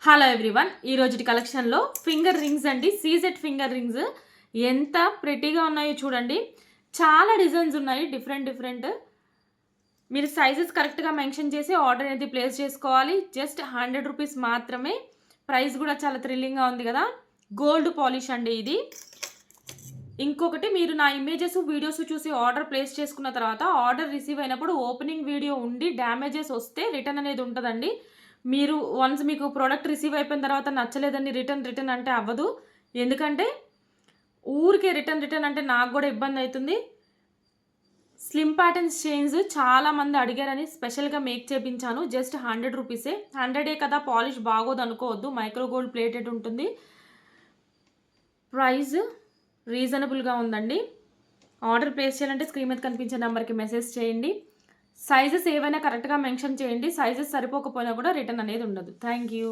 Hello everyone, ఈ రోజుటి కలెక్షన్లో ఫింగర్ రింగ్స్ అండి. సీజెడ్ ఫింగర్ రింగ్స్ ఎంత ప్రెటీగా ఉన్నాయో చూడండి. చాలా డిజైన్స్ ఉన్నాయి, డిఫరెంట్. మీరు సైజెస్ కరెక్ట్గా మెన్షన్ చేసి ఆర్డర్ అనేది ప్లేస్ చేసుకోవాలి. జస్ట్ 100 రూపీస్ మాత్రమే. ప్రైస్ కూడా చాలా థ్రిల్లింగ్గా ఉంది కదా. గోల్డ్ పాలిష్ అండి ఇది. ఇంకొకటి, మీరు నా ఇమేజెస్ వీడియోస్ చూసి ఆర్డర్ ప్లేస్ చేసుకున్న తర్వాత ఆర్డర్ రిసీవ్ అయినప్పుడు ఓపెనింగ్ వీడియో ఉండి డ్యామేజెస్ వస్తే రిటర్న్ అనేది ఉంటుందండి. మీరు వన్స్ మీకు ప్రోడక్ట్ రిసీవ్ అయిపోయిన తర్వాత నచ్చలేదని రిటర్న్ అంటే అవ్వదు. ఎందుకంటే ఊరికే రిటర్న్ అంటే నాకు కూడా ఇబ్బంది అవుతుంది. స్లిమ్ ప్యాటర్న్స్ చైన్స్ చాలామంది అడిగారని స్పెషల్గా మేక్ చేయించాను. జస్ట్ 100 రూపీసే. 100 కదా, పాలిష్ బాగోదు అనుకోవద్దు. మైక్రో గోల్డ్ ప్లేటెడ్ ఉంటుంది. ప్రైస్ రీజనబుల్గా ఉందండి. ఆర్డర్ ప్లేస్ చేయాలంటే స్క్రీన్ మీద కనిపించే నెంబర్కి మెసేజ్ చేయండి. సైజెస్ ఏవైనా కరెక్ట్గా మెన్షన్ చేయండి. సైజెస్ సరిపోకపోయినా కూడా రిటర్న్ అనేది ఉండదు. Thank you.